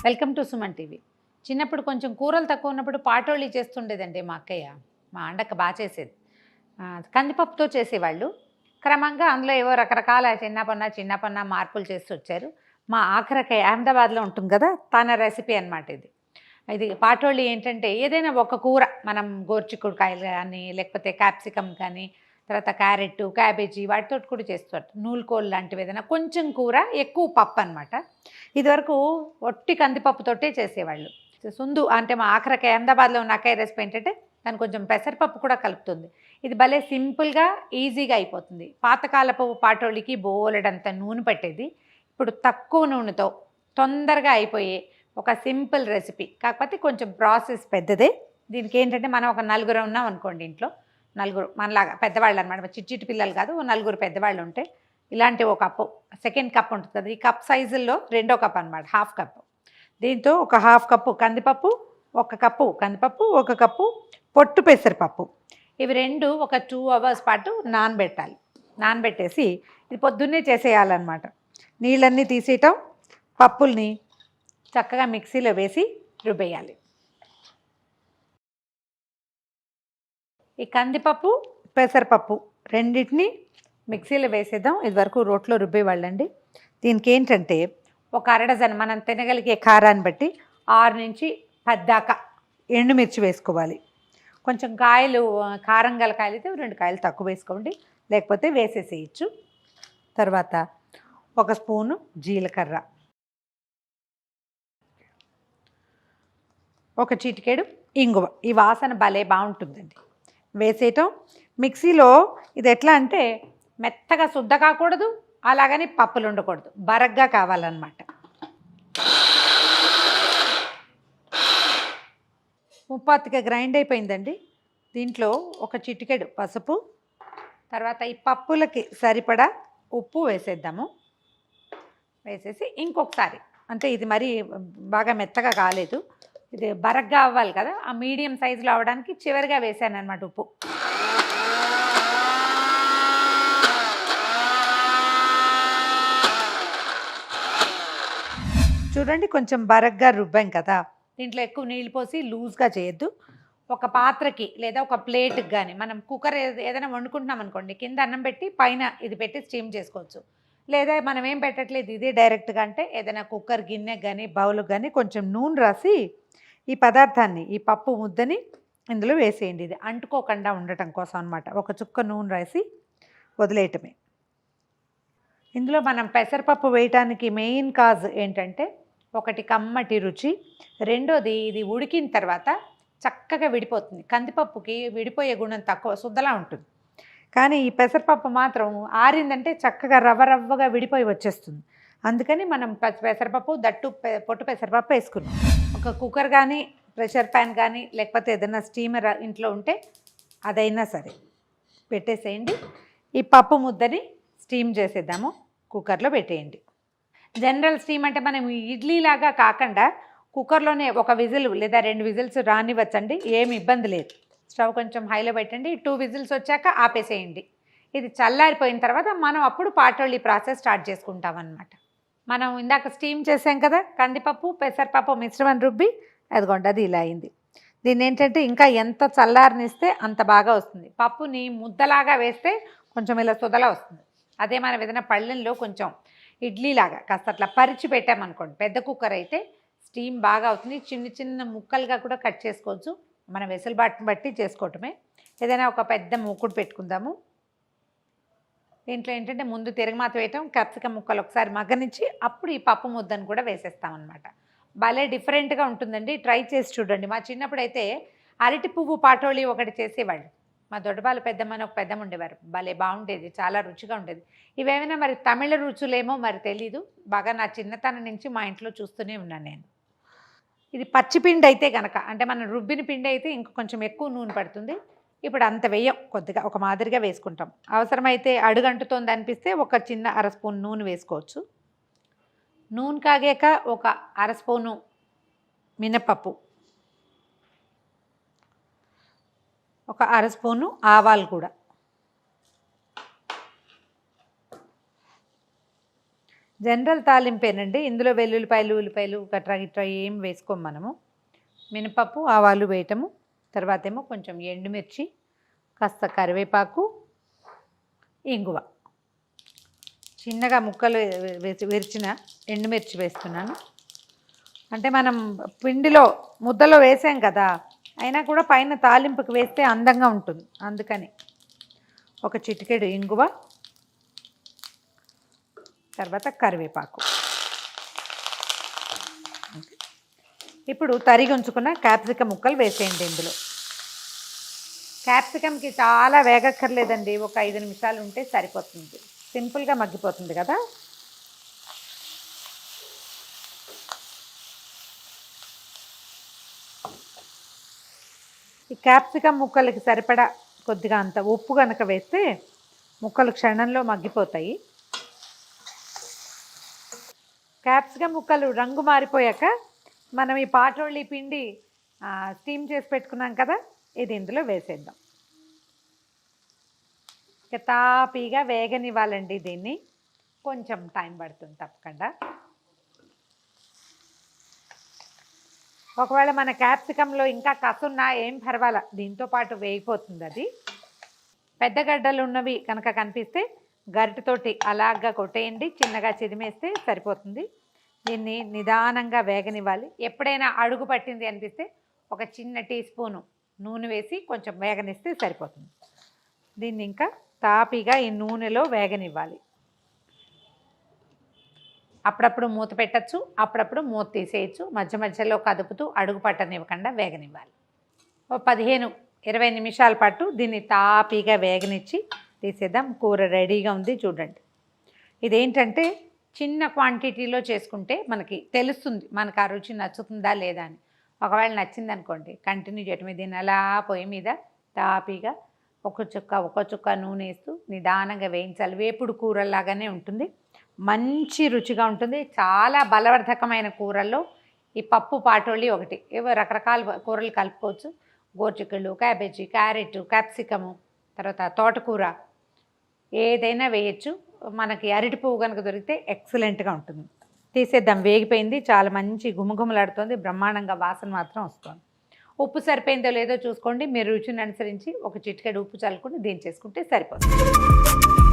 Welcome to Suman TV. చిన్నప్పుడు కొంచెం కూరలు తక్కువ ఉన్నప్పుడు పాటోళ్ళి చేస్తుండేదండి మా అక్కయ్య. మా అండక్క బాగా చేసేది. కందిపప్పుతో చేసేవాళ్ళు. క్రమంగా అందులో ఏవో రకరకాల చిన్న పన్న మార్పులు చేస్తూ వచ్చారు. మా ఆఖరక్కయ్య అహ్మదాబాద్లో ఉంటుంది కదా, తన రెసిపీ అనమాట ఇది. ఇది పాటోళ్ళి ఏంటంటే ఏదైనా ఒక కూర, మనం గోర్చిక్కుడుకాయలు కానీ లేకపోతే క్యాప్సికమ్ కానీ తర్వాత క్యారెట్, క్యాబేజీ వాటితో కూడా చేస్తారు. నూలుకోలు లాంటివి ఏదైనా కొంచెం కూర, ఎక్కువ పప్పు అనమాట. ఇదివరకు ఒట్టి కందిపప్పుతోటే చేసేవాళ్ళు. సుందు అంటే మా ఆఖరికి అహ్మదాబాద్లో ఉన్న అక్కయ్య రెసిపీ ఏంటంటే దాని కొంచెం పెసరపప్పు కూడా కలుపుతుంది. ఇది భలే సింపుల్గా ఈజీగా అయిపోతుంది. పాతకాలపు పాటోళ్ళకి బోలెడంత నూనె పట్టేది. ఇప్పుడు తక్కువ నూనెతో తొందరగా అయిపోయే ఒక సింపుల్ రెసిపీ. కాకపోతే కొంచెం ప్రాసెస్ పెద్దదే. దీనికి ఏంటంటే మనం ఒక నలుగురు ఉన్నాం అనుకోండి ఇంట్లో, నలుగురు మనలాగా పెద్దవాళ్ళు అనమాట, చిట్టి పిల్లలు కాదు, నలుగురు పెద్దవాళ్ళు ఉంటే ఇలాంటి ఒక కప్పు, సెకండ్ కప్ ఉంటుంది కదా, ఈ కప్ సైజుల్లో రెండో కప్ అనమాట, హాఫ్ కప్పు. దీంతో ఒక హాఫ్ కప్పు కందిపప్పు, ఒక కప్పు కందిపప్పు, ఒక కప్పు పొట్టు పెసరపప్పు, ఇవి రెండు ఒక 2 hours పాటు నానబెట్టాలి. నానబెట్టేసి ఇది పొద్దున్నే చేసేయాలన్నమాట. నీళ్ళన్నీ తీసేయటం, పప్పుల్ని చక్కగా మిక్సీలో వేసి రుబ్బేయాలి. ఈ కందిపప్పు పెసరపప్పు రెండింటిని మిక్సీలో వేసేద్దాం. ఇదివరకు రోట్లో రుబ్బేవాళ్ళండి. దీనికి ఏంటంటే ఒక అరడజన్ మనం తినగలిగే కారాన్ని బట్టి 6 నుంచి 10 దాకా ఎండుమిర్చి వేసుకోవాలి. కొంచెం కాయలు కారం గల కాయలు అయితే 2 కాయలు తక్కువ వేసుకోండి, లేకపోతే వేసేసేయచ్చు. తర్వాత ఒక స్పూను జీలకర్ర, ఒక చిటికెడు ఇంగువ. ఈ వాసన భలే బాగుంటుందండి. వేసేయటం మిక్సీలో. ఇది ఎట్లా అంటే మెత్తగా శుద్ధ కాకూడదు, అలాగని పప్పులు ఉండకూడదు, బరగ్గా కావాలన్నమాట. ముప్పాతిగా గ్రైండ్ అయిపోయిందండి. దీంట్లో ఒక చిటికెడు పసుపు, తర్వాత ఈ పప్పులకి సరిపడా ఉప్పు వేసేద్దాము. వేసేసి ఇంకొకసారి, అంటే ఇది మరీ బాగా మెత్తగా కాలేదు, ఇది బరగ్గా అవ్వాలి కదా, ఆ మీడియం సైజులో అవ్వడానికి చివరిగా వేసాను అనమాట ఉప్పు. చూడండి, కొంచెం బరగ్గా రుబ్బాం కదా. దీంట్లో ఎక్కువ నీళ్ళు పోసి లూజ్గా చేయొద్దు. ఒక పాత్రకి లేదా ఒక ప్లేట్కి కానీ, మనం కుక్కర్ ఏదైనా వండుకుంటున్నాం అనుకోండి, కింద అన్నం పెట్టి పైన ఇది పెట్టి స్టీమ్ చేసుకోవచ్చు. లేదా మనం ఏం పెట్టట్లేదు, ఇదే డైరెక్ట్గా అంటే ఏదైనా కుక్కర్ గిన్నెకి కానీ బౌల్కి కానీ కొంచెం నూనె రాసి ఈ పదార్థాన్ని, ఈ పప్పు ముద్దని ఇందులో వేసేయండి. ఇది అంటుకోకుండా ఉండటం కోసం అనమాట. ఒక చుక్క నూనె రాసి వదిలేయటమే. ఇందులో మనం పెసరపప్పు వేయటానికి మెయిన్ కాజ్ ఏంటంటే, ఒకటి కమ్మటి రుచి, రెండోది ఇది ఉడికిన తర్వాత చక్కగా విడిపోతుంది. కందిపప్పుకి విడిపోయే గుణం తక్కువ, శుద్ధలా ఉంటుంది. కానీ ఈ పెసరపప్పు మాత్రం ఆరిందంటే చక్కగా రవ్వగా విడిపోయి వచ్చేస్తుంది. అందుకని మనం పెసరపప్పు దట్టు పొట్టు పెసరపప్పు వేసుకున్నాం. ఒక కుక్కర్ కానీ ప్రెషర్ ప్యాన్ కానీ లేకపోతే ఏదైనా స్టీమర్ ఇంట్లో ఉంటే అదైనా సరే పెట్టేసేయండి. ఈ పప్పు ముద్దని స్టీమ్ చేసేద్దాము. కుక్కర్లో పెట్టేయండి. జనరల్ స్టీమ్ అంటే మనం ఇడ్లీలాగా కాకుండా కుక్కర్లోనే ఒక విజిల్ లేదా 2 విజిల్స్ రానివ్వచ్చండి, ఏమి ఇబ్బంది లేదు. స్టవ్ కొంచెం హైలో పెట్టండి. 2 విజిల్స్ వచ్చాక ఆపేసేయండి. ఇది చల్లారిపోయిన తర్వాత మనం అప్పుడు పాటోళ్ళి ప్రాసెస్ స్టార్ట్ చేసుకుంటాం అన్నమాట. మనం ఇందాక స్టీమ్ చేసాం కదా కందిపప్పు పెసరపప్పు మిశ్రమం రుబ్బి, అదిగోండి అది ఇలా అయింది. దీన్ని ఏంటంటే ఇంకా ఎంత చల్లారనిస్తే అంత బాగా వస్తుంది. పప్పుని ముద్దలాగా వేస్తే కొంచెం ఇలా సుదలా వస్తుంది. అదే మనం ఏదైనా పళ్ళెంలో కొంచెం ఇడ్లీలాగా కాస్త అట్లా పరిచి పెట్టామనుకోండి, పెద్ద కుక్కర్ అయితే స్టీమ్ బాగా అవుతుంది. చిన్న ముక్కలుగా కూడా కట్ చేసుకోవచ్చు. మన వెసులుబాటుని బట్టి చేసుకోవటమే. ఏదైనా ఒక పెద్ద మూకుడు పెట్టుకుందాము. దీంట్లో ఏంటంటే ముందు తిరగమాత వేయటం, క్యాప్సికమ్ ముక్కలు ఒకసారి మగ్గనిచ్చి అప్పుడు ఈ పప్పు ముద్దను కూడా వేసేస్తామన్నమాట. భలే డిఫరెంట్గా ఉంటుందండి, ట్రై చేసి చూడండి. మా చిన్నప్పుడు అయితే అరటి పువ్వు పాటోళి ఒకటి చేసేవాళ్ళు. మా దొడ్డబాలు పెద్దమ్మని ఒక పెద్దమ్మ ఉండేవారు, భలే బాగుండేది, చాలా రుచిగా ఉండేది. ఇవేమైనా మరి తమిళ రుచులేమో మరి తెలీదు, బాగా నా చిన్నతనం నుంచి మా ఇంట్లో చూస్తూనే ఉన్నాను నేను. ఇది పచ్చిపిండి అయితే కనుక, అంటే మనం రుబ్బిన పిండి అయితే ఇంక కొంచెం ఎక్కువ నూనె పడుతుంది. ఇప్పుడు అంత వేయం, కొద్దిగా ఒక మాదిరిగా వేసుకుంటాం. అవసరమైతే అడుగంటుతోంది అనిపిస్తే ఒక చిన్న 1/2 స్పూన్ నూనె వేసుకోవచ్చు. నూనె కాగాక ఒక 1/2 స్పూను మినపప్పు, ఒక 1/2 స్పూను ఆవాలు కూడా, జనరల్ తాలింపేనండి. ఇందులో వెల్లుల్లిపాయలు, ఉల్లిపాయలు గట్రా గిట్రా ఏం వేసుకోము మనము. మినపప్పు, ఆవాలు వేయటము, తర్వాత ఏమో కొంచెం ఎండుమిర్చి, కాస్త కరివేపాకు, ఇంగువ, చిన్నగా ముక్కలు విరిచిన ఎండుమిర్చి వేస్తున్నాను. అంటే మనం పిండిలో ముద్దలో వేసాం కదా, అయినా కూడా పైన తాలింపుకి వేస్తే అందంగా ఉంటుంది, అందుకని. ఒక చిటికెడు ఇంగువ, తర్వాత కరివేపాకు. ఇప్పుడు తరిగి ఉంచుకున్న క్యాప్సికమ్ ముక్కలు వేసేయండి ఇందులో. క్యాప్సికమ్కి చాలా వేగక్కర్లేదండి, ఒక 5 నిమిషాలు ఉంటే సరిపోతుంది, సింపుల్గా మగ్గిపోతుంది కదా. ఈ క్యాప్సికమ్ ముక్కలకి సరిపడా కొద్దిగా అంత ఉప్పు కనుక వేస్తే ముక్కలు క్షణంలో మగ్గిపోతాయి. క్యాప్సికమ్ ముక్కలు రంగు మారిపోయాక మనం ఈ పాటోళ్ళి పిండి స్టీమ్ చేసి పెట్టుకున్నాం కదా, ఇది ఇందులో వేసేద్దాం. ఇక తాపీగా వేగనివ్వాలండి దీన్ని, కొంచెం టైం పడుతుంది తప్పకుండా. ఒకవేళ మన క్యాప్సికంలో ఇంకా కసున్నా ఏం పర్వాలా, దీంతో పాటు వేగిపోతుంది అది. పెద్ద గడ్డలు ఉన్నవి కనుక కనిపిస్తే గరిటెతోటి అలాగా కొట్టేయండి, చిన్నగా చిదిమేస్తే సరిపోతుంది. దీన్ని నిదానంగా వేగనివ్వాలి. ఎప్పుడైనా అడుగు పట్టింది అనిపిస్తే ఒక చిన్న టీ స్పూను నూనె వేసి కొంచెం వేగనిస్తే సరిపోతుంది. దీన్ని ఇంకా తాపీగా ఈ నూనెలో వేగనివ్వాలి. అప్పుడప్పుడు మూత పెట్టచ్చు, అప్పుడప్పుడు మూత తీసేయచ్చు, మధ్య మధ్యలో కదుపుతూ అడుగు పట్టనివ్వకుండా వేగనివ్వాలి. ఓ 15-20 నిమిషాల పాటు దీన్ని తాపీగా వేగనిచ్చి తీసేద్దాం. కూర రెడీగా ఉంది చూడండి. ఇదేంటంటే చిన్న క్వాంటిటీలో చేసుకుంటే మనకి తెలుస్తుంది మనకు ఆ రుచి నచ్చుతుందా లేదా అని. ఒకవేళ నచ్చింది అనుకోండి కంటిన్యూ చేయటం. దీన్ని అలా పొయ్యి మీద తాపీగా ఒక్క చుక్క నూనె వేస్తూ నిదానంగా వేయించాలి. వేపుడు కూరలాగానే ఉంటుంది, మంచి రుచిగా ఉంటుంది. చాలా బలవర్ధకమైన కూరల్లో ఈ పప్పు పాటోళ్ళి ఒకటి. ఏవో రకరకాల కూరలు కలుపుకోవచ్చు. గోర్చిక్కుళ్ళు, క్యాబేజీ, క్యారెట్, క్యాప్సికము, తర్వాత తోటకూర ఏదైనా వేయచ్చు. మనకి అరటి పువ్వు కనుక దొరికితే ఎక్సలెంట్గా ఉంటుంది. తీసేద్దాం. వేగిపోయింది, చాలా మంచి గుమగుమలాడుతుంది, బ్రహ్మాండంగా వాసన మాత్రం వస్తుంది. ఉప్పు సరిపోయిందో లేదో చూసుకోండి. మీరు రుచిని అనుసరించి ఒక చిటికెడు ఉప్పు చల్లుకుని దించేసుకుంటే సరిపోతుంది.